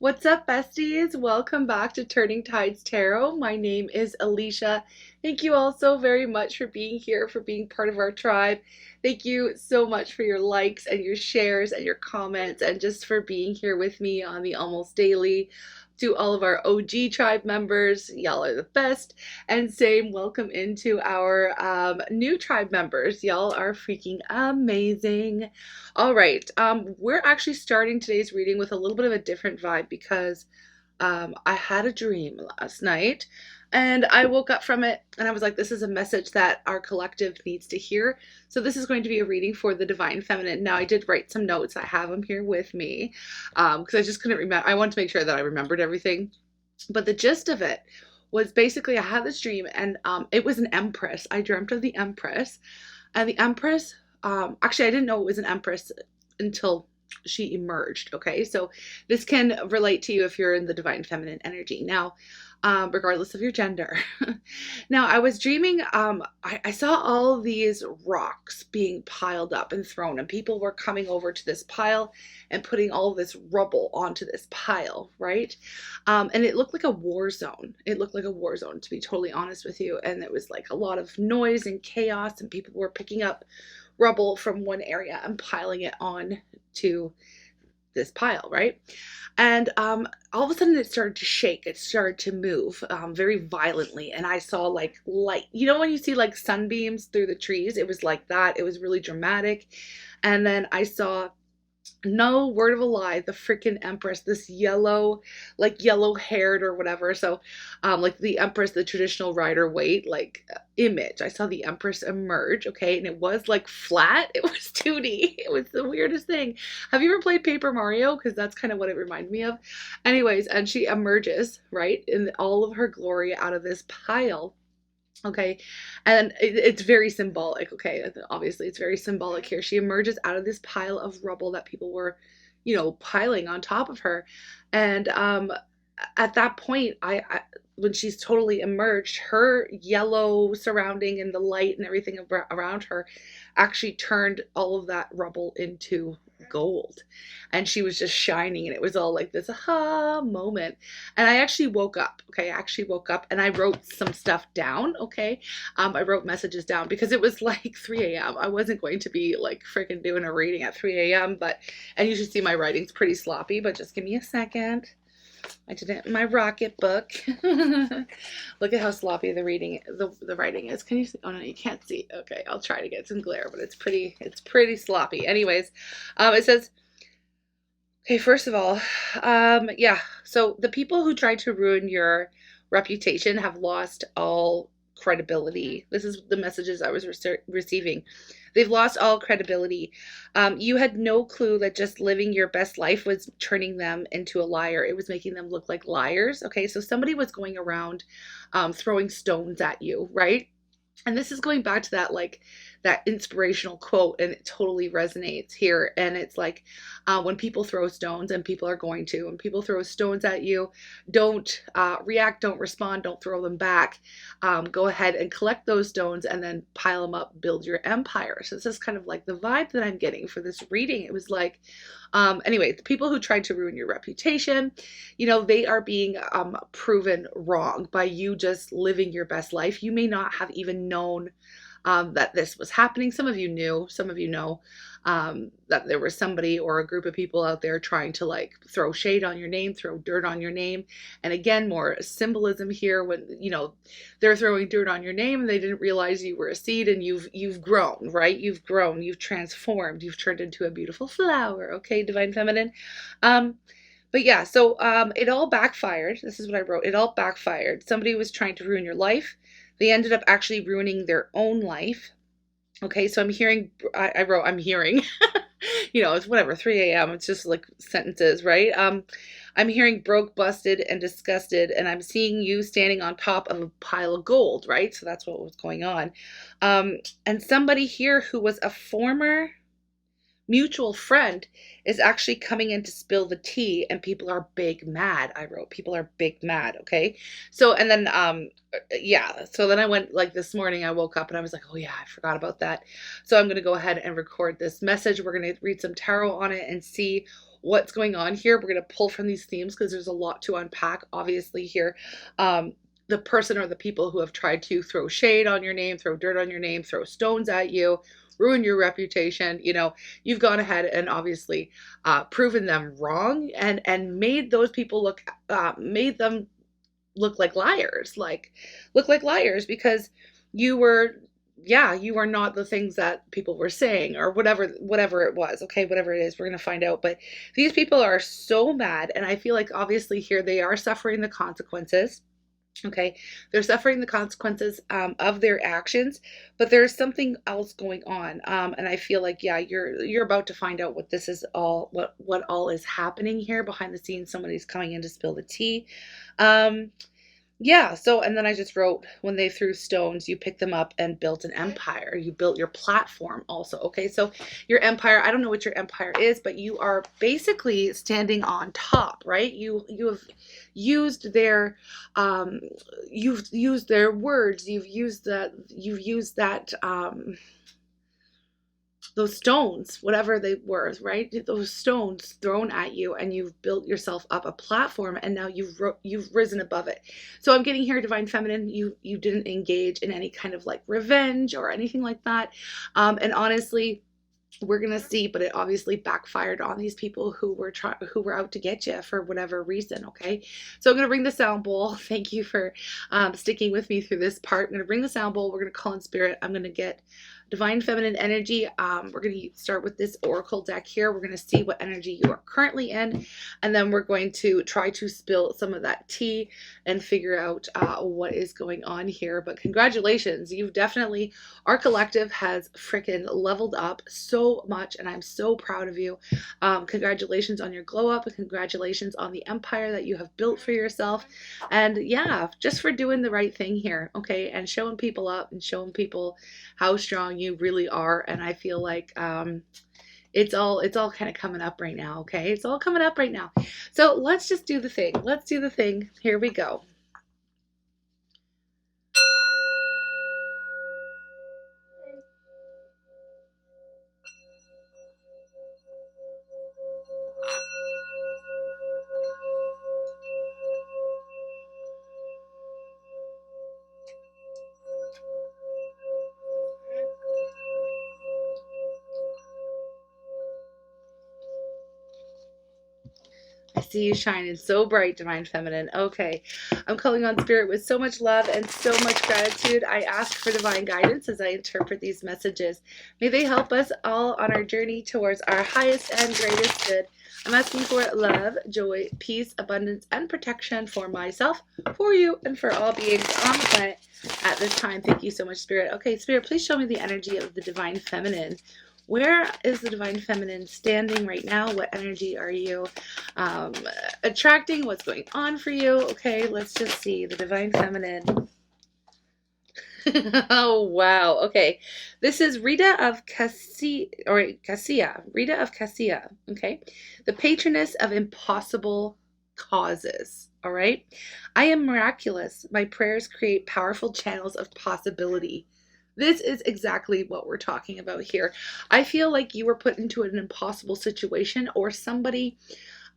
What's up, besties? Welcome back to Turning Tides Tarot. My name is Alicia. Thank you all so very much for being here, for being part of our tribe. Thank you so much for your likes and your shares and your comments, and just for being here with me on the Almost Daily. To all of our OG tribe members, y'all are the best. And same welcome into our new tribe members. Y'all are freaking amazing. All right, we're actually starting today's reading with a little bit of a different vibe because I had a dream last night and I woke up from it and I was like, this is a message that our collective needs to hear. So this is going to be a reading for the Divine Feminine. Now, I did write some notes. I have them here with me because I just couldn't remember. I wanted to make sure that I remembered everything. But the gist of it was basically I had this dream and it was an empress. I dreamt of the empress, and the empress, actually, I didn't know it was an empress until she emerged. Okay, so this can relate to you if you're in the Divine Feminine energy. Now, regardless of your gender. Now, I was dreaming, I saw all these rocks being piled up and thrown, and people were coming over to this pile and putting all this rubble onto this pile, right? And it looked like a war zone. It looked like a war zone, to be totally honest with you. And it was like a lot of noise and chaos, and people were picking up rubble from one area and piling it on to this pile, right? And all of a sudden it started to shake. It started to move very violently. And I saw like light. You know when you see like sunbeams through the trees? It was like that. It was really dramatic. And then I saw, no word of a lie, the freaking empress, this yellow, like yellow haired or whatever. So like the empress, the traditional rider Waite like image. I saw the empress emerge. Okay, and it was like flat. It was 2D. It was the weirdest thing. Have you ever played Paper Mario? Because that's kind of what it reminded me of. Anyways, and she emerges, right, in all of her glory out of this pile. Okay, and it's very symbolic. Okay, obviously it's very symbolic here. She emerges out of this pile of rubble that people were, piling on top of her. And at that point, when she's totally emerged, her yellow surrounding and the light and everything around her actually turned all of that rubble into gold, and she was just shining, and it was all like this aha moment. And I actually woke up. Okay, I actually woke up and I wrote some stuff down. Okay, I wrote messages down because it was like 3 a.m. I wasn't going to be like freaking doing a reading at 3 a.m. And you should see my writing's pretty sloppy, but just give me a second. I did it in my rocket book. Look at how sloppy the writing is. Can you see? Oh no, you can't see. Okay, I'll try to get some glare, but it's pretty sloppy. Anyways, it says, okay, first of all, yeah, so the people who tried to ruin your reputation have lost all credibility. This is the messages I was receiving. They've lost all credibility. You had no clue that just living your best life was turning them into a liar. It was making them look like liars. Okay, so somebody was going around throwing stones at you, right? And this is going back to that, like, that inspirational quote, and it totally resonates here. And it's like, when people throw stones, and people are going to, when people throw stones at you, don't react, don't respond, don't throw them back. Go ahead and collect those stones and then pile them up, build your empire. So this is kind of like the vibe that I'm getting for this reading. It was like, anyway, the people who tried to ruin your reputation, they are being proven wrong by you just living your best life. You may not have even known that this was happening. Some of you knew, some of you know that there was somebody or a group of people out there trying to like throw shade on your name, throw dirt on your name. And again, more symbolism here when, they're throwing dirt on your name and they didn't realize you were a seed, and you've grown, right? You've grown, you've transformed, you've turned into a beautiful flower. Okay, Divine Feminine. But yeah, so it all backfired. This is what I wrote. It all backfired. Somebody was trying to ruin your life. They ended up actually ruining their own life. Okay, so I'm hearing, I'm hearing, it's whatever, 3 a.m. It's just like sentences, right? I'm hearing broke, busted, and disgusted, and I'm seeing you standing on top of a pile of gold, right? So that's what was going on. And somebody here who was a former mutual friend is actually coming in to spill the tea, and people are big mad. I wrote, people are big mad. Okay. So, and then, yeah. So then I went, like, this morning, I woke up and I was like, oh yeah, I forgot about that. So I'm going to go ahead and record this message. We're going to read some tarot on it and see what's going on here. We're going to pull from these themes because there's a lot to unpack, obviously, here. The person or the people who have tried to throw shade on your name, throw dirt on your name, throw stones at you, ruin your reputation, you know, you've gone ahead and obviously proven them wrong, and made those people made them look like liars, because you were, yeah, you are not the things that people were saying, or whatever it was. Okay, whatever it is, we're going to find out. But these people are so mad, and I feel like obviously here they are suffering the consequences. Okay, they're suffering the consequences of their actions, but there's something else going on, and I feel like, yeah, you're about to find out what this is all, what all is happening here behind the scenes. Somebody's coming in to spill the tea. Yeah, so, and then I just wrote, when they threw stones, you picked them up and built an empire. You built your platform also. Okay, so your empire, I don't know what your empire is, but you are basically standing on top, right? You have used their you've used their words, you've used that those stones, whatever they were, right? Those stones thrown at you, and you've built yourself up a platform, and now you've risen above it. So I'm getting here, Divine Feminine, you didn't engage in any kind of like revenge or anything like that. And honestly, we're gonna see, but it obviously backfired on these people who were out to get you for whatever reason. Okay, so I'm gonna bring the sound bowl. Thank you for sticking with me through this part. I'm gonna bring the sound bowl. We're gonna call in spirit. I'm gonna get Divine Feminine energy. We're going to start with this oracle deck here. We're going to see what energy you are currently in, and then we're going to try to spill some of that tea and figure out what is going on here. But congratulations, you've definitely, our collective has freaking leveled up so much, and I'm so proud of you. Congratulations on your glow up, and congratulations on the empire that you have built for yourself. And yeah, just for doing the right thing here, okay, and showing people up and showing people how strong you really are. And I feel like it's all kind of coming up right now. Okay, it's all coming up right now. So let's just do the thing. Let's do the thing. Here we go. I see you shining so bright, Divine Feminine. Okay, I'm calling on Spirit with so much love and so much gratitude. I ask for divine guidance as I interpret these messages. May they help us all on our journey towards our highest and greatest good. I'm asking for love, joy, peace, abundance, and protection for myself, for you, and for all beings on the planet at this time. Thank you so much, Spirit. Okay, Spirit, please show me the energy of the Divine Feminine. Where is the Divine Feminine standing right now? What energy are you attracting? What's going on for you? Okay, let's just see the Divine Feminine. Oh, wow. Okay, this is Rita of Cassia. Rita of Cassia. Okay, the patroness of impossible causes. All right, I am miraculous. My prayers create powerful channels of possibility. This is exactly what we're talking about here. I feel like you were put into an impossible situation, or somebody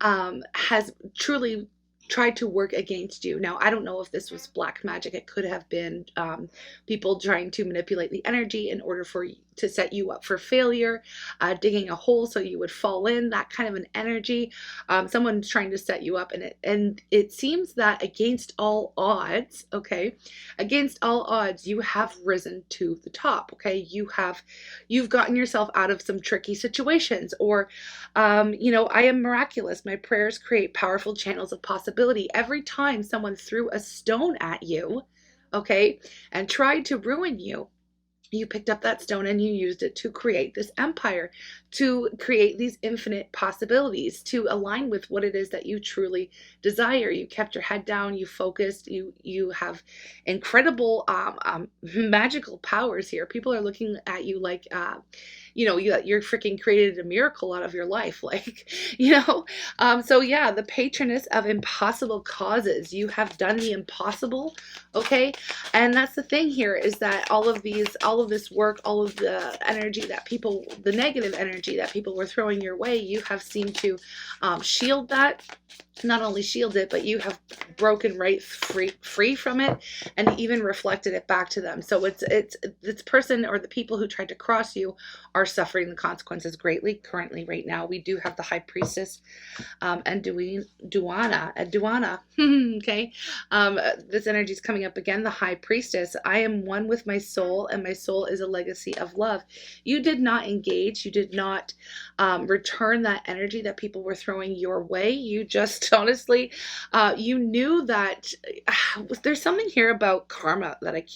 has truly tried to work against you. Now, I don't know if this was black magic. It could have been people trying to manipulate the energy in order to set you up for failure, digging a hole so you would fall in, that kind of an energy. Someone's trying to set you up, and it seems that against all odds, okay, against all odds, you have risen to the top. Okay, you've gotten yourself out of some tricky situations, or you know, I am miraculous. My prayers create powerful channels of possibility. Every time someone threw a stone at you, okay, and tried to ruin you, you picked up that stone and you used it to create this empire. to create these infinite possibilities, to align with what it is that you truly desire. You kept your head down, you focused, you have incredible magical powers here. People are looking at you like you're freaking created a miracle out of your life, like, so yeah, the patroness of impossible causes. You have done the impossible, okay? And that's the thing here, is that all of this work, all of the energy that people, the negative energy that people were throwing your way, you have seemed to shield that. Not only shield it, but you have broken right free from it, and even reflected it back to them. So it's this person, or the people who tried to cross you, are suffering the consequences greatly currently right now. We do have the high priestess and Duana. Okay. This energy is coming up again. The high priestess. I am one with my soul, and my soul is a legacy of love. You did not engage. You did not return that energy that people were throwing your way. You just honestly, you knew that there's something here about karma that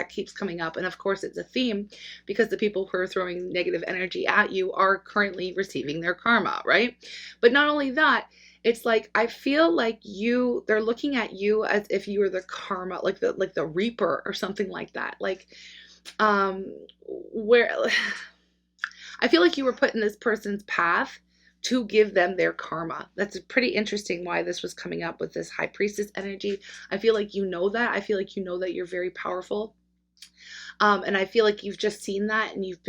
keeps coming up, and of course it's a theme because the people who are throwing negative energy at you are currently receiving their karma, right? But not only that, it's like, I feel like they're looking at you as if you were the karma, like the reaper or something like that. Like, where I feel like you were put in this person's path to give them their karma. That's pretty interesting why this was coming up with this high priestess energy. I feel like you know that. I feel like you know that you're very powerful. And I feel like you've just seen that, and you've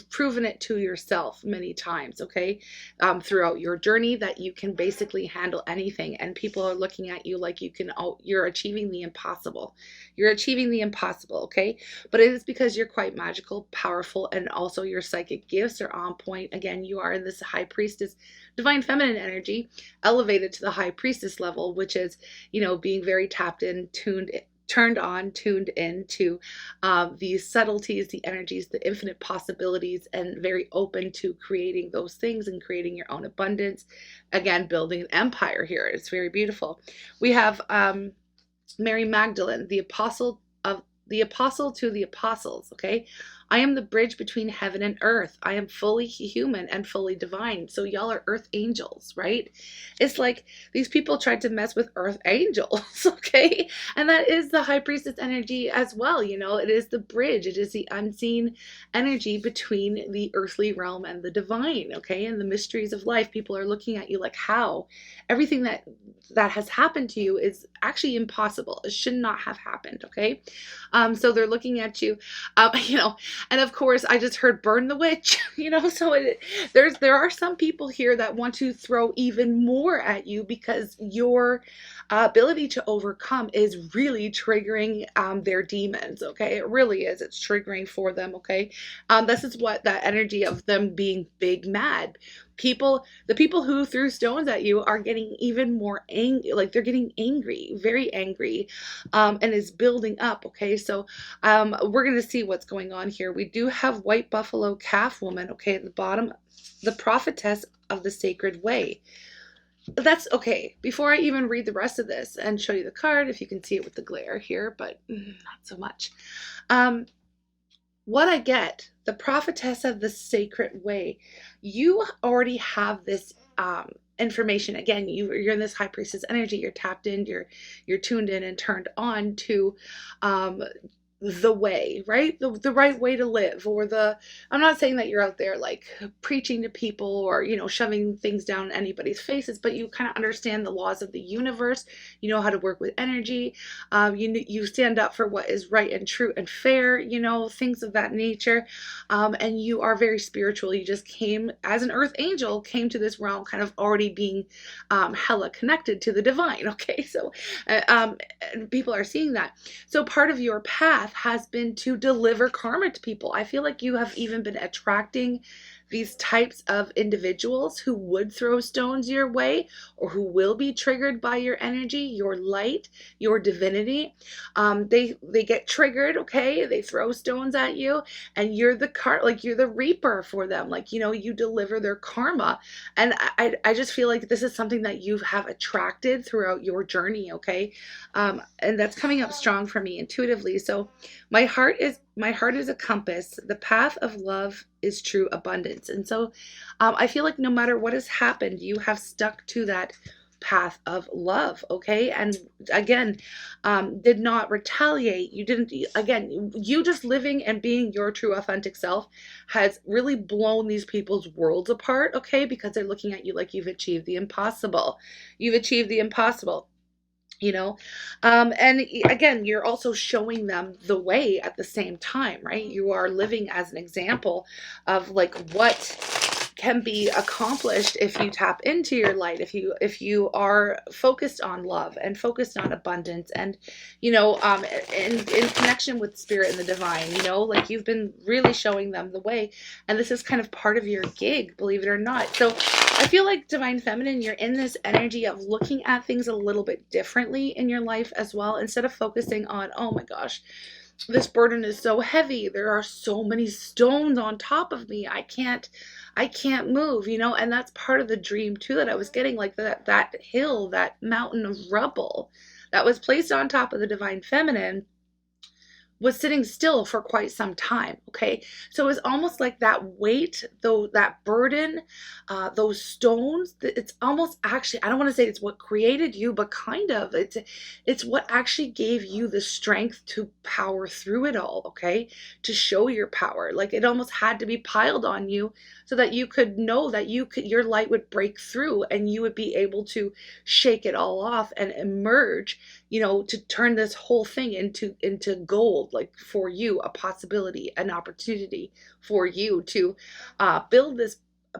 proven it to yourself many times, okay, throughout your journey, that you can basically handle anything, and people are looking at you like you're achieving the impossible. You're achieving the impossible, okay? But it is because you're quite magical, powerful, and also your psychic gifts are on point. Again, you are in this high priestess, divine feminine energy, elevated to the high priestess level, which is, being very tapped in, turned on, tuned into these subtleties, the energies, the infinite possibilities, and very open to creating those things and creating your own abundance. Again, building an empire here. It's very beautiful. We have Mary Magdalene, the apostle to the apostles, okay? I am the bridge between heaven and earth. I am fully human and fully divine. So y'all are earth angels, right? It's like these people tried to mess with earth angels, okay? And that is the high priestess energy as well, it is the bridge. It is the unseen energy between the earthly realm and the divine, okay? And the mysteries of life. People are looking at you like, how? Everything that has happened to you is actually impossible. It should not have happened, okay? So they're looking at you, and of course I just heard burn the witch, so there are some people here that want to throw even more at you because your ability to overcome is really triggering their demons, okay? It really is. It's triggering for them, okay? This is what that energy of them being big mad. The people who threw stones at you are getting even more angry, like they're getting angry, very angry, and is building up, okay? So we're going to see what's going on here. We do have white buffalo calf woman, okay, at the bottom, the prophetess of the sacred way. That's okay. Before I even read the rest of this and show you the card, if you can see it with the glare here, but not so much. What I get, the prophetess of the sacred way, you already have this information. Again, you're in this high priestess energy. You're tapped in, you're tuned in and turned on to the way, right? The right way to live, or I'm not saying that you're out there like preaching to people or, shoving things down anybody's faces, but you kind of understand the laws of the universe. You know how to work with energy. You stand up for what is right and true and fair, things of that nature. And you are very spiritual. You just came as an earth angel, came to this realm kind of already being hella connected to the divine. Okay. So people are seeing that. So part of your path has been to deliver karma to people. I feel like you have even been attracting these types of individuals who would throw stones your way, or who will be triggered by your energy, your light, your divinity. They get triggered, okay? They throw stones at you, and you're you're the reaper for them. Like, you deliver their karma. And I just feel like this is something that you have attracted throughout your journey, okay? And that's coming up strong for me intuitively. So my heart my heart is a compass. The path of love is true abundance. And so I feel like no matter what has happened, you have stuck to that path of love, okay? And again, did not retaliate. You didn't, again, you just living and being your true authentic self has really blown these people's worlds apart, okay? Because they're looking at you like you've achieved the impossible. You've achieved the impossible. You know, and again, you're also showing them the way at the same time, right? You are living as an example of like what can be accomplished if you tap into your light, if you are focused on love and focused on abundance, and in connection with spirit and the divine, like you've been really showing them the way, and this is kind of part of your gig, believe it or not. So I feel like Divine Feminine, you're in this energy of looking at things a little bit differently in your life as well. Instead of focusing on, oh my gosh, this burden is so heavy, there are so many stones on top of me, I can't move, and that's part of the dream too that I was getting, like that hill, that mountain of rubble that was placed on top of the Divine Feminine was sitting still for quite some time, okay? So it was almost like that weight, though, that burden, those stones, it's almost actually, I don't want to say it's what created you, but kind of, it's what actually gave you the strength to power through it all, okay? To show your power. Like it almost had to be piled on you so that you could know that your light would break through and you would be able to shake it all off and emerge, to turn this whole thing into gold, like for you, a possibility, an opportunity for you to build this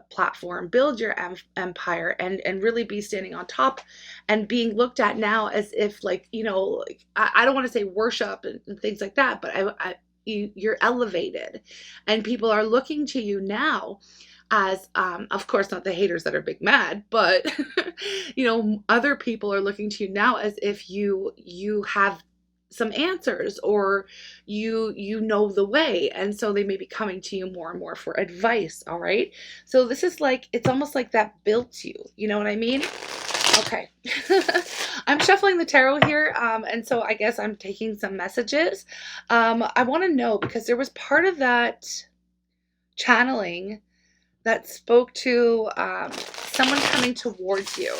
platform, build your empire, and really be standing on top and being looked at now as if like, I don't want to say worship and things like that, but you're elevated and people are looking to you now as of course not the haters that are big mad, but other people are looking to you now as if you have some answers, or you know the way, and so they may be coming to you more and more for advice. All right, so this is like, it's almost like that built you know what I mean? Okay. I'm shuffling the tarot here, and so I guess I'm taking some messages. I want to know, because there was part of that channeling that spoke to someone coming towards you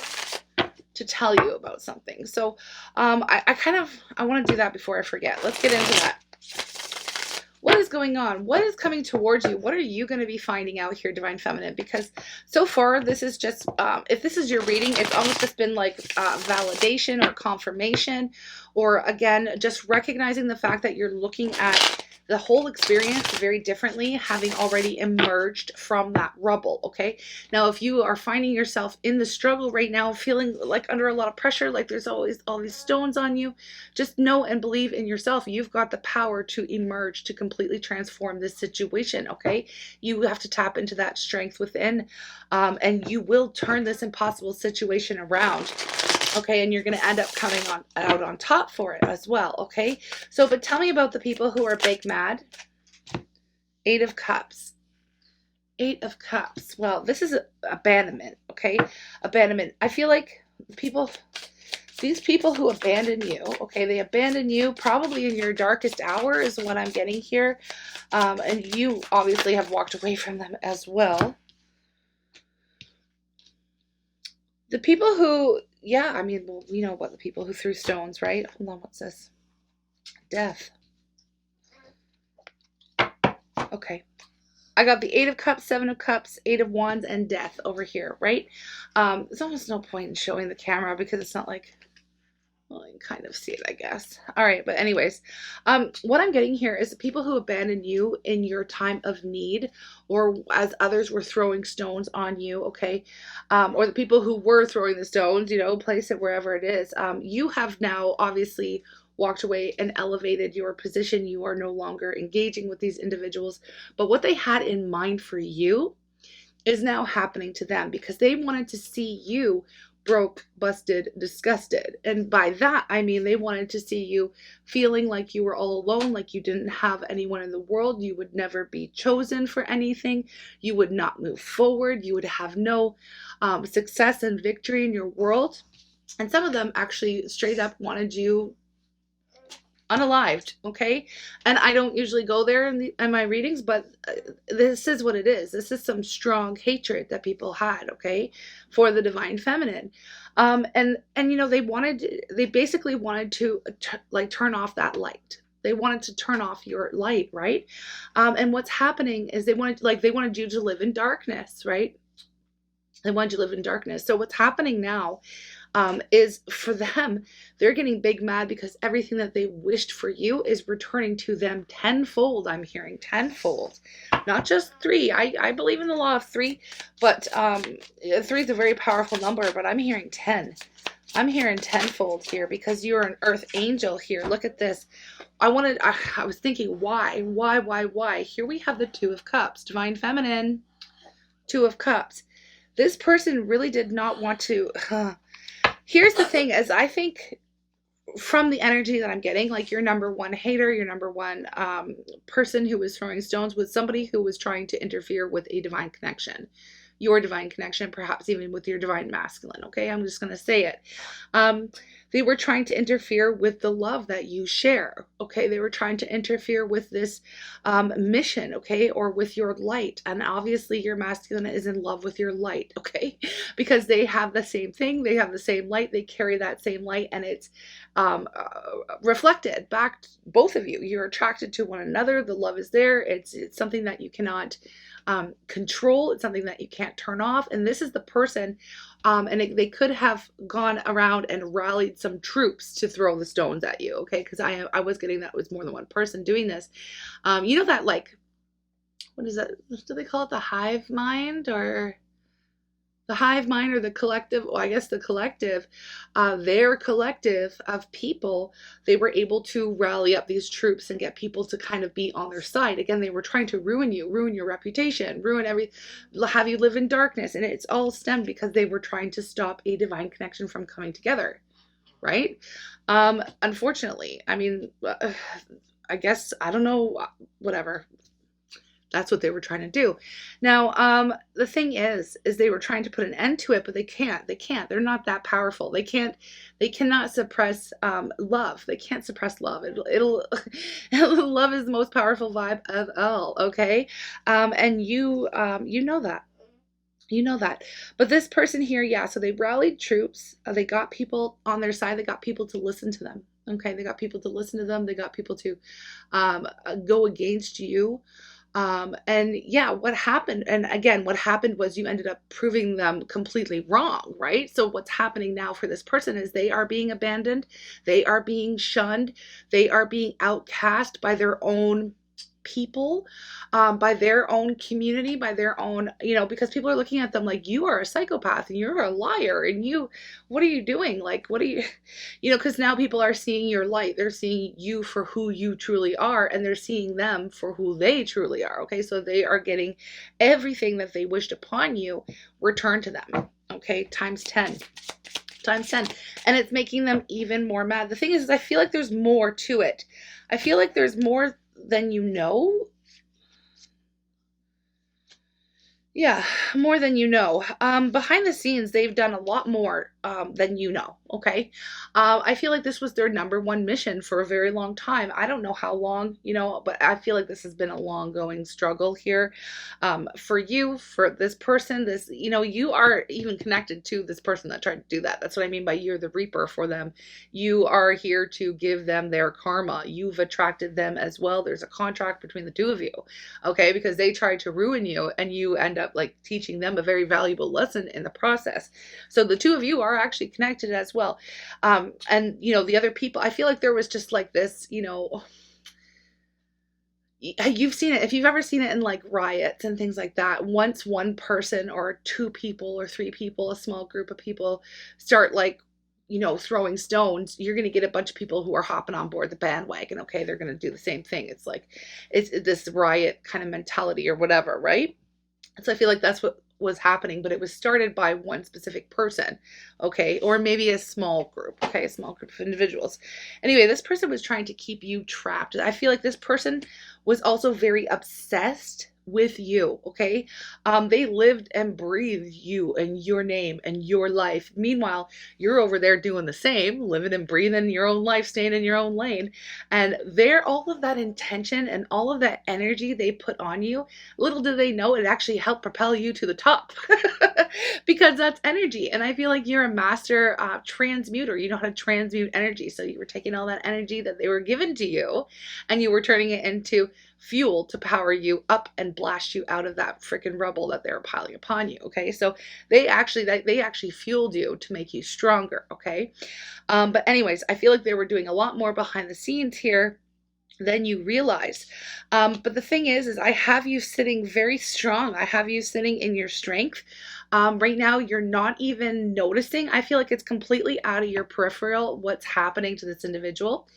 to tell you about something. So I want to do that before I forget. Let's get into that. What is going on? What is coming towards you? What are you going to be finding out here, Divine Feminine? Because so far, this is just, if this is your reading, it's almost just been like validation or confirmation, or again, just recognizing the fact that you're looking at the whole experience very differently, having already emerged from that rubble, okay? Now, if you are finding yourself in the struggle right now, feeling like under a lot of pressure, like there's always all these stones on you, just know and believe in yourself. You've got the power to emerge, to completely transform this situation, okay? You have to tap into that strength within, and you will turn this impossible situation around. Okay, and you're going to end up coming out on top for it as well, okay? So, but tell me about the people who are big mad. 8 of Cups. 8 of Cups. Well, this is abandonment, okay? Abandonment. I feel like these people who abandon you, okay, they abandon you probably in your darkest hour is what I'm getting here. And you obviously have walked away from them as well. The people who, yeah, I mean, well, you know about the people who threw stones, right? Hold on, what's this? Death. Okay. I got the 8 of Cups, 7 of Cups, 8 of Wands, and Death over here, right? There's almost no point in showing the camera because it's not like, well, you can kind of see it, I guess. All right, but anyways, what I'm getting here is the people who abandoned you in your time of need, or as others were throwing stones on you, okay? Or the people who were throwing the stones, place it wherever it is. You have now obviously walked away and elevated your position. You are no longer engaging with these individuals, but what they had in mind for you is now happening to them, because they wanted to see you broke, busted, disgusted. And by that, I mean they wanted to see you feeling like you were all alone, like you didn't have anyone in the world, you would never be chosen for anything, you would not move forward, you would have no success and victory in your world. And some of them actually straight up wanted you unalived, okay? And I don't usually go there in my readings, but this is what it is. This is some strong hatred that people had, okay, for the divine feminine. And you know, they basically wanted to like turn off that light. They wanted to turn off your light, right? And what's happening is they wanted you to live in darkness, right? They wanted you to live in darkness. So what's happening now is for them, they're getting big mad because everything that they wished for you is returning to them tenfold. I'm hearing tenfold, not just three. I believe in the law of three, but three is a very powerful number, but I'm hearing 10. I'm hearing tenfold here because you're an earth angel here. Look at this. I was thinking, why? Here we have the Two of Cups, divine feminine, Two of Cups. This person really did not want to. Here's the thing, is I think from the energy that I'm getting, like your number one hater, your number one person who was throwing stones was somebody who was trying to interfere with a divine connection. Your divine connection, perhaps even with your divine masculine, okay? I'm just going to say it. They were trying to interfere with the love that you share, okay? They were trying to interfere with this mission, okay? Or with your light. And obviously your masculine is in love with your light, okay? Because they have the same thing. They have the same light. They carry that same light, and it's reflected back, both of you. You're attracted to one another. The love is there. It's something that you cannot control. It's something that you can't turn off. And this is the person, they could have gone around and rallied some troops to throw the stones at you, okay? Because I was getting that it was more than one person doing this. You know that, like, what is that? Do they call it the hive mind, or the hive mind, or the collective? Well, I guess the collective, their collective of people, they were able to rally up these troops and get people to kind of be on their side. Again, they were trying to ruin you, ruin your reputation, have you live in darkness. And it's all stemmed because they were trying to stop a divine connection from coming together, right? Unfortunately, I mean, I guess, I don't know, whatever. That's what they were trying to do. Now, the thing is they were trying to put an end to it, but they can't. They're not that powerful. They cannot suppress love. They can't suppress love. Love is the most powerful vibe of all, okay? And you know that. You know that. But this person here, yeah, so they rallied troops. They got people on their side. They got people to listen to them. Okay, they got people to listen to them. They got people to go against you. And yeah, what happened? And again, what happened was you ended up proving them completely wrong, right? So what's happening now for this person is they are being abandoned. They are being shunned. They are being outcast by their own people, by their own community, by their own, because people are looking at them like, you are a psychopath and you're a liar and what are you doing? Like, what are you, because now people are seeing your light. They're seeing you for who you truly are, and they're seeing them for who they truly are. Okay. So they are getting everything that they wished upon you returned to them. Okay. Times 10. And it's making them even more mad. The thing is I feel like there's more to it. I feel like there's more than you know. Yeah, more than you know. Behind the scenes, they've done a lot more than you know, okay? I feel like this was their number one mission for a very long time. I don't know how long, but I feel like this has been a long-going struggle here. For you, for this person, you are even connected to this person that tried to do that. That's what I mean by you're the reaper for them. You are here to give them their karma. You've attracted them as well. There's a contract between the two of you, okay? Because they tried to ruin you, and you end up like teaching them a very valuable lesson in the process. So the two of you are actually connected as well. And the other people, I feel like there was just like this, you've seen it, if you've ever seen it in like riots and things like that. Once one person or two people or three people, a small group of people start like throwing stones, you're going to get a bunch of people who are hopping on board the bandwagon. Okay, they're going to do the same thing. It's like it's this riot kind of mentality or whatever, right? So I feel like that's what was happening, but it was started by one specific person, okay? Or maybe a small group, okay? A small group of individuals. Anyway, this person was trying to keep you trapped. I feel like this person was also very obsessed with you, okay? They lived and breathed you and your name and your life. Meanwhile, you're over there doing the same, living and breathing your own life, staying in your own lane. And they're all of that intention and all of that energy they put on you, little do they know it actually helped propel you to the top because that's energy. And I feel like you're a master transmuter. You know how to transmute energy. So you were taking all that energy that they were given to you and you were turning it into fuel to power you up and blast you out of that freaking rubble that they were piling upon you. Okay, so they actually fueled you to make you stronger. Okay, but anyways, I feel like they were doing a lot more behind the scenes here than you realize. But the thing is I have you sitting very strong. I have you sitting in your strength. Right now, you're not even noticing. I feel like it's completely out of your peripheral what's happening to this individual.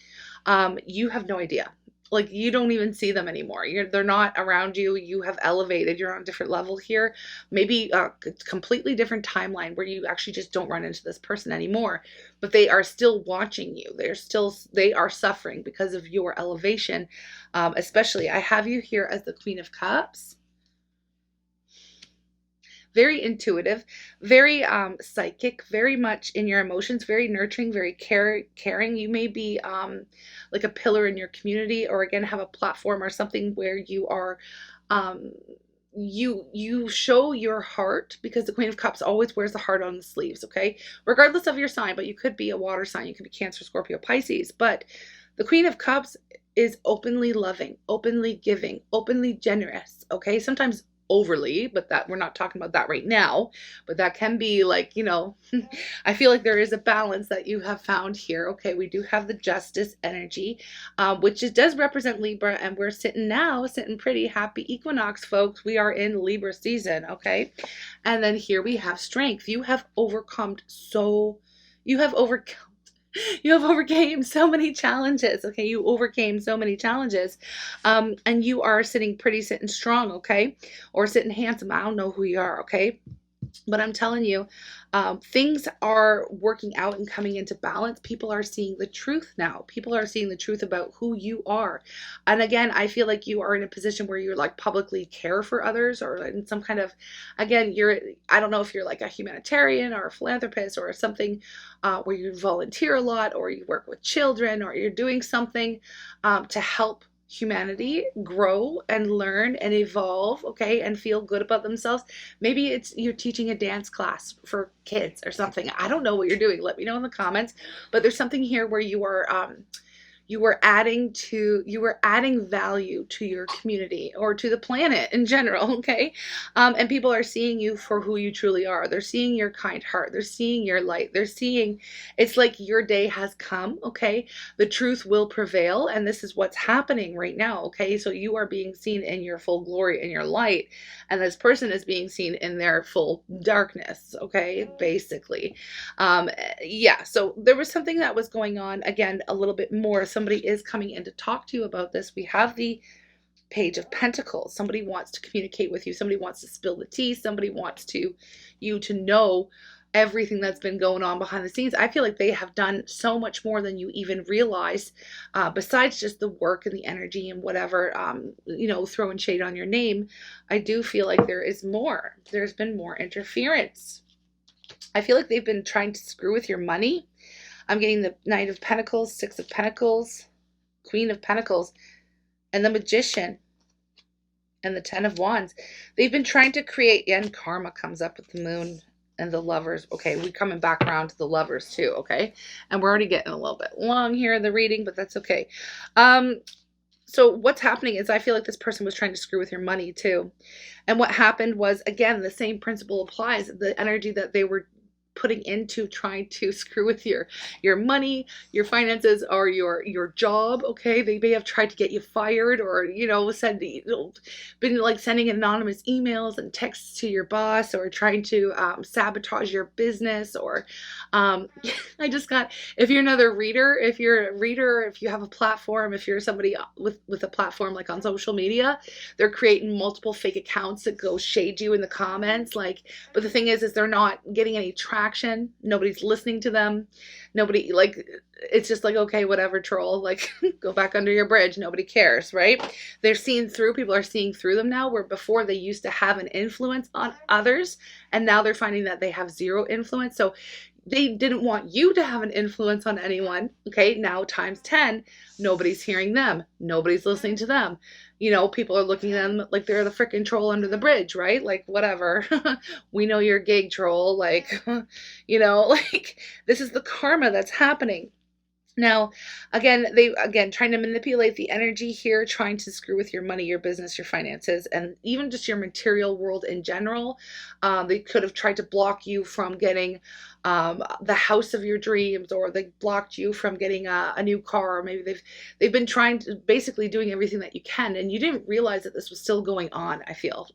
You have no idea. Like, you don't even see them anymore. They're not around you. You have elevated. You're on a different level here. Maybe a completely different timeline where you actually just don't run into this person anymore. But they are still watching you. They are suffering because of your elevation. Especially, I have you here as the Queen of Cups. Very intuitive, very psychic, very much in your emotions, very nurturing, very caring. You may be like a pillar in your community, or again have a platform or something where you are you show your heart, because the Queen of Cups always wears the heart on the sleeves, okay? Regardless of your sign, but you could be a water sign, you could be Cancer, Scorpio, Pisces, but the Queen of Cups is openly loving, openly giving, openly generous, okay? Sometimes overly, but that we're not talking about that right now, but that can be like, you know, I feel like there is a balance that you have found here. Okay, we do have the Justice energy, which does represent Libra, and we're sitting pretty. Happy equinox, folks. We are in Libra season, okay? And then here we have Strength. You have overcome so many challenges, okay? You overcame so many challenges, and you are sitting strong, okay? Or sitting handsome. I don't know who you are, okay? But I'm telling you, things are working out and coming into balance. People are seeing the truth now. People are seeing the truth about who you are. And again, I feel like you are in a position where you're like publicly care for others, or in some kind of, again, I don't know if you're like a humanitarian or a philanthropist or something where you volunteer a lot, or you work with children, or you're doing something to help humanity grow and learn and evolve, okay, and feel good about themselves. Maybe it's you're teaching a dance class for kids or something. I don't know what you're doing. Let me know in the comments. But there's something here where you are adding value to your community or to the planet in general, okay? And people are seeing you for who you truly are. They're seeing your kind heart. They're seeing your light. They're seeing it's like your day has come, okay? The truth will prevail, and this is what's happening right now, okay? So you are being seen in your full glory, in your light, and this person is being seen in their full darkness, okay? Basically. Yeah, so there was something that was going on, again, a little bit more. Somebody is coming in to talk to you about this. We have the Page of Pentacles. Somebody wants to communicate with you. Somebody wants to spill the tea. Somebody wants you to know everything that's been going on behind the scenes. I feel like they have done so much more than you even realize, besides just the work and the energy and whatever, you know, throwing shade on your name. I do feel like there is more. There's been more interference. I feel like they've been trying to screw with your money. I'm getting the Knight of Pentacles, Six of Pentacles, Queen of Pentacles, and the Magician, and the Ten of Wands. They've been trying to create, and Karma comes up with the Moon and the Lovers. Okay, we're coming back around to the Lovers too, okay? And we're already getting a little bit long here in the reading, but that's okay. So what's happening is I feel like this person was trying to screw with your money too. And what happened was, again, the same principle applies. The energy that they were putting into trying to screw with your money, your finances, or your job, okay? They may have tried to get you fired, or, you know, been like sending anonymous emails and texts to your boss, or trying to sabotage your business, or I just got, if you're another reader, if you have a platform, if you're somebody with a platform like on social media, they're creating multiple fake accounts that go shade you in the comments, like, but the thing is they're not getting any traction. Nobody's listening to them. Nobody, like, it's just like, okay, whatever, troll, like go back under your bridge. Nobody cares, right? They're seeing through, people are seeing through them now, where before they used to have an influence on others, and now they're finding that they have zero influence. So they didn't want you to have an influence on anyone. Okay, now times 10, nobody's hearing them, nobody's listening to them. You know, people are looking at them like they're the freaking troll under the bridge, right? Like, whatever. We know you're a gig troll. Like, you know, like this is the karma that's happening. Now, again trying to manipulate the energy here, trying to screw with your money, your business, your finances, and even just your material world in general. They could have tried to block you from getting the house of your dreams, or they blocked you from getting a new car. Or maybe they've been trying to, basically doing everything that you can, and you didn't realize that this was still going on. I feel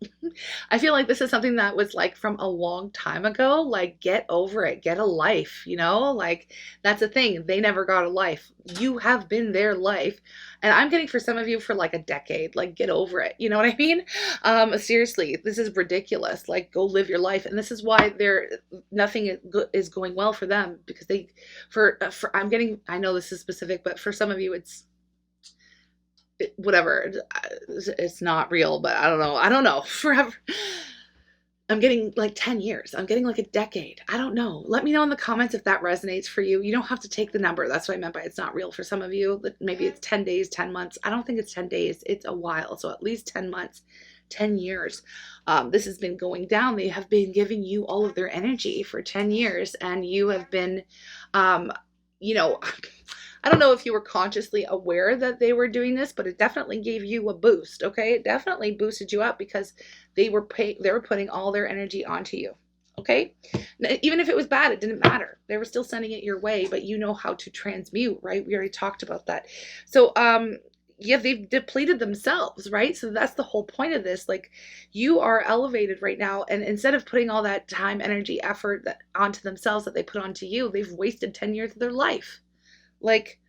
I feel like this is something that was like from a long time ago. Like, get over it, get a life, you know, like that's the thing. They never got a life. You have been their life. And I'm getting for some of you for like a decade. Like, get over it. You know what I mean? Seriously, this is ridiculous. Like, go live your life. And this is why nothing is going well for them, because I'm getting, I know this is specific, but for some of you, whatever, it's not real, but I don't know, forever. I'm getting like 10 years. I'm getting like a decade. I don't know. Let me know in the comments if that resonates for you. You don't have to take the number. That's what I meant by it's not real for some of you. Maybe it's 10 days, 10 months. I don't think it's 10 days. It's a while. So at least 10 months, 10 years. This has been going down. They have been giving you all of their energy for 10 years. And you have been, you know, I don't know if you were consciously aware that they were doing this, but it definitely gave you a boost. Okay. It definitely boosted you up, because they were putting all their energy onto you. Okay. Even if it was bad, it didn't matter. They were still sending it your way, but you know how to transmute, right? We already talked about that. So, yeah, they've depleted themselves, right? So that's the whole point of this. Like, you are elevated right now, and instead of putting all that time, energy, effort onto themselves that they put onto you, they've wasted 10 years of their life. Like,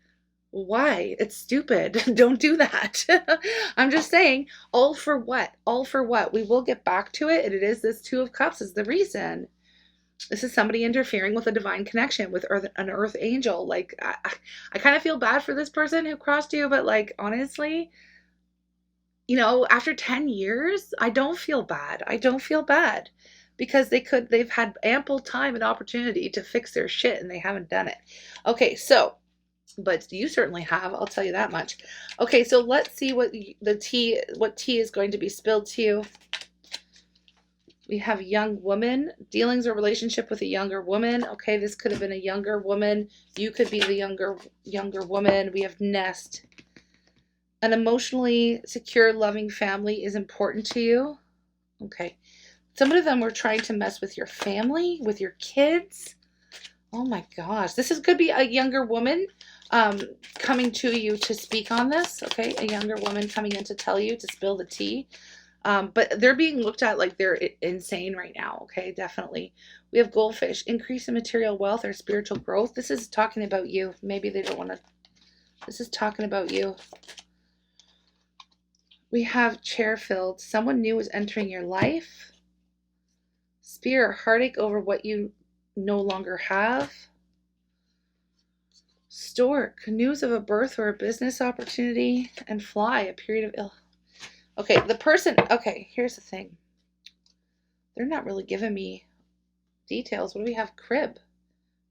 why? It's stupid. Don't do that. I'm just saying, all for what? All for what? We will get back to it. And it is this Two of Cups is the reason. This is somebody interfering with a divine connection, with an earth angel. Like, I kind of feel bad for this person who crossed you, but like, honestly, you know, after 10 years, I don't feel bad. I don't feel bad, because they've had ample time and opportunity to fix their shit, and they haven't done it. Okay, so, but you certainly have, I'll tell you that much. Okay, so let's see what tea is going to be spilled to you. We have young woman, dealings or relationship with a younger woman. Okay, this could have been a younger woman. You could be the younger woman. We have nest. An emotionally secure, loving family is important to you. Okay. Some of them were trying to mess with your family, with your kids. Oh my gosh. This could be a younger woman coming to you to speak on this. Okay, a younger woman coming in to tell you, to spill the tea. But they're being looked at like they're insane right now. Okay, definitely. We have goldfish, increase in material wealth or spiritual growth. This is talking about you. Maybe they don't want to. This is talking about you. We have chair filled. Someone new is entering your life. Spear, heartache over what you no longer have. Stork, news of a birth or a business opportunity. And fly, a period of ill. Okay, the person, okay, here's the thing. They're not really giving me details. What do we have? Crib,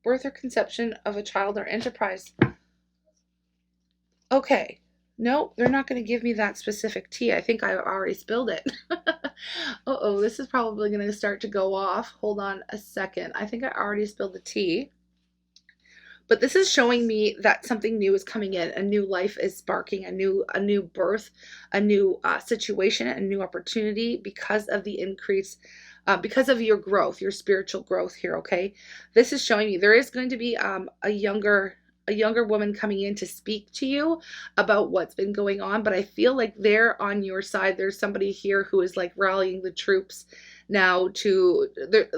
birth or conception of a child or enterprise. Okay, no, they're not going to give me that specific tea. I think I already spilled it. Uh-oh, this is probably going to start to go off. Hold on a second. I think I already spilled the tea. But this is showing me that something new is coming in. A new life is sparking, a new birth, a new situation, a new opportunity, because of the increase, because of your growth, your spiritual growth here. Okay, this is showing me there is going to be a younger woman coming in to speak to you about what's been going on. But I feel like they're on your side. There's somebody here who is like rallying the troops now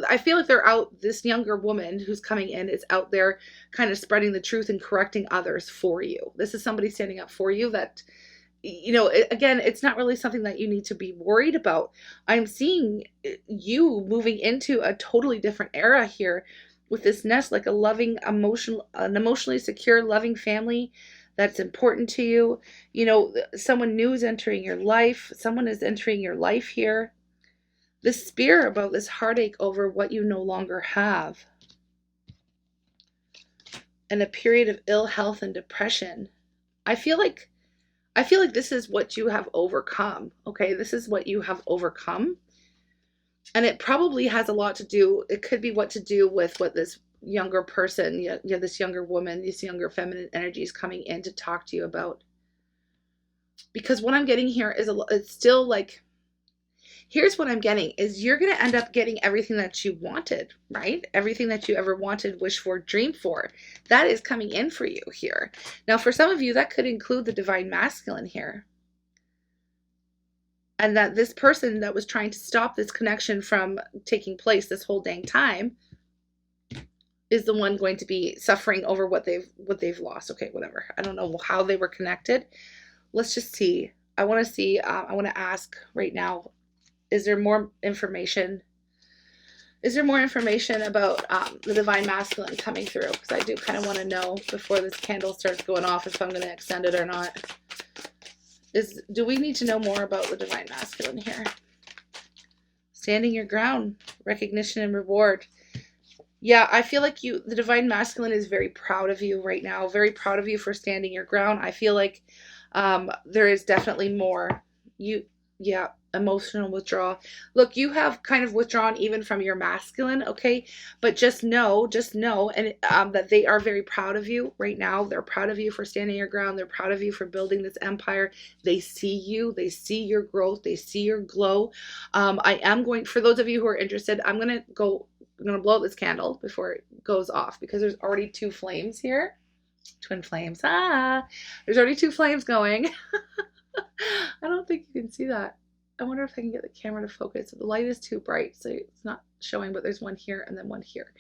I feel like they're out, this younger woman who's coming in is out there kind of spreading the truth and correcting others for you. This is somebody standing up for you that, you know, again, it's not really something that you need to be worried about. I'm seeing you moving into a totally different era here, with this nest, like a loving, an emotionally secure, loving family that's important to you. You know, someone new is entering your life. Someone is entering your life here. This spear about this heartache over what you no longer have. And a period of ill health and depression. I feel like this is what you have overcome. Okay, this is what you have overcome. And it probably has a lot to do, it could be what to do with what this younger person, this younger woman, this younger feminine energy is coming in to talk to you about. Because what I'm getting here is it's still like, here's what I'm getting is you're going to end up getting everything that you wanted, right? Everything that you ever wanted, wished for, dreamed for. That is coming in for you here. Now, for some of you, that could include the divine masculine here. And that this person that was trying to stop this connection from taking place this whole dang time is the one going to be suffering over what they've lost. Okay, whatever. I don't know how they were connected. Let's just see. I want to see. I want to ask right now. Is there more information? Is there more information about the divine masculine coming through? Because I do kind of want to know before this candle starts going off if I'm going to extend it or not. Do we need to know more about the divine masculine here? Standing your ground, recognition and reward. Yeah, I feel like the divine masculine is very proud of you right now. Very proud of you for standing your ground. I feel like there is definitely more. Yeah, emotional withdrawal. Look, you have kind of withdrawn even from your masculine, okay? But just know, and that they are very proud of you right now. They're proud of you for standing your ground. They're proud of you for building this empire. They see you. They see your growth. They see your glow. I am going, for those of you who are interested, I'm going to blow out this candle before it goes off because there's already two flames here. Twin flames. There's already two flames going. I don't think you can see that. I wonder if I can get the camera to focus. The light is too bright, so it's not showing, but there's one here and then one here.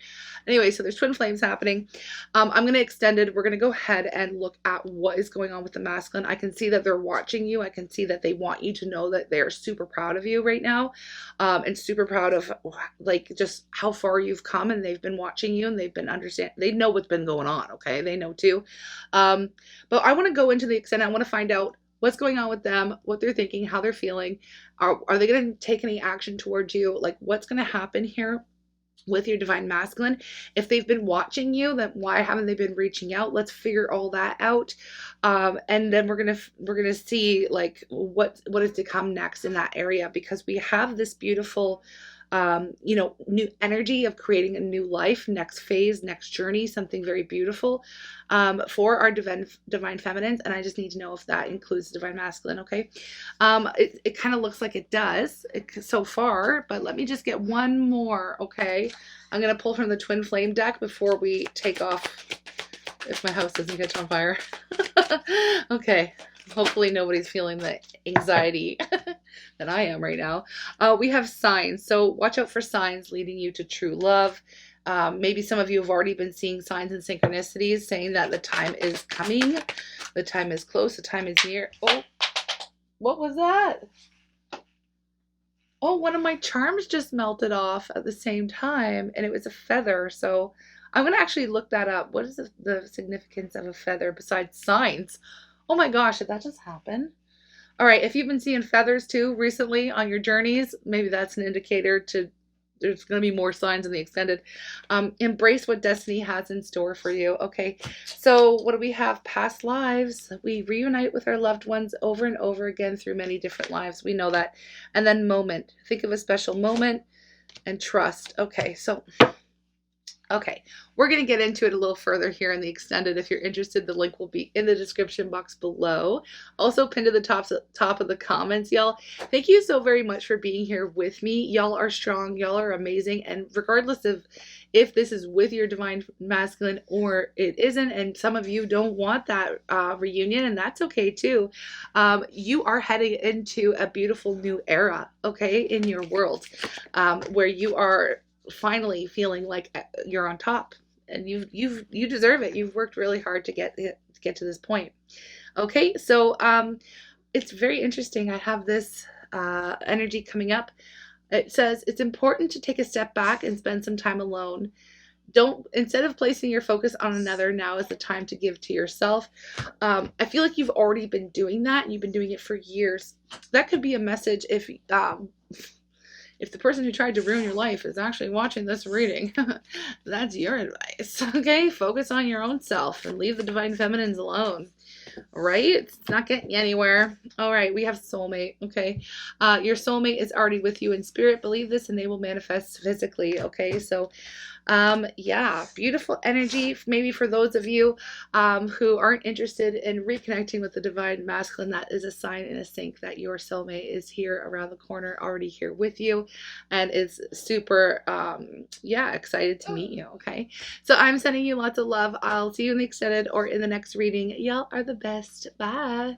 Anyway, so there's twin flames happening. I'm going to extend it. We're going to go ahead and look at what is going on with the masculine. I can see that they're watching you. I can see that they want you to know that they're super proud of you right now, and super proud of like just how far you've come, and they've been watching you and they've been they know what's been going on. Okay. They know too. But I want to go into the extent. I want to find out what's going on with them, what they're thinking, how they're feeling. Are they going to take any action towards you? Like what's going to happen here with your divine masculine? If they've been watching you, then why haven't they been reaching out? Let's figure all that out. And then we're gonna see like what is to come next in that area, because we have this beautiful new energy of creating a new life, next phase, next journey, something very beautiful for our divine feminines. And I just need to know if that includes the divine masculine. Okay. It kind of looks like it does so far, but let me just get one more. Okay. I'm going to pull from the twin flame deck before we take off, if my house doesn't catch on fire. Okay. Hopefully nobody's feeling the anxiety that I am right now. We have signs. So watch out for signs leading you to true love. Maybe some of you have already been seeing signs and synchronicities saying that the time is coming. The time is close. The time is near. Oh, what was that? Oh, one of my charms just melted off at the same time, and it was a feather. So I'm going to actually look that up. What is the significance of a feather besides signs? Oh my gosh, did that just happen? All right, if you've been seeing feathers too recently on your journeys, maybe that's an indicator to there's going to be more signs in the extended. Embrace what destiny has in store for you. Okay, so what do we have? Past lives. We reunite with our loved ones over and over again through many different lives. We know that. And then moment. Think of a special moment and trust. Okay, so... Okay, we're going to get into it a little further here in the extended. If you're interested, the link will be in the description box below. Also pinned to the top of the comments, y'all. Thank you so very much for being here with me. Y'all are strong. Y'all are amazing. And regardless of if this is with your divine masculine or it isn't, and some of you don't want that reunion, and that's okay too. You are heading into a beautiful new era, okay, in your world, where you are finally feeling like you're on top, and you deserve it. You've worked really hard to get to this point. Okay, so it's very interesting. I have this energy coming up. It says it's important to take a step back and spend some time alone. don't, instead of placing your focus on another, now is the time to give to yourself. I feel like you've already been doing that, and you've been doing it for years. That could be a message if the person who tried to ruin your life is actually watching this reading. That's your advice. Okay, focus on your own self and leave the divine feminines alone. Right? It's not getting you anywhere. All right, we have soulmate. Okay, your soulmate is already with you in spirit. Believe this, and they will manifest physically. Okay, so yeah, beautiful energy. Maybe for those of you who aren't interested in reconnecting with the divine masculine, that is a sign and a sync that your soulmate is here around the corner, already here with you, and is super yeah, excited to meet you. Okay, so I'm sending you lots of love. I'll see you in the extended or in the next reading. Y'all are the best. Bye.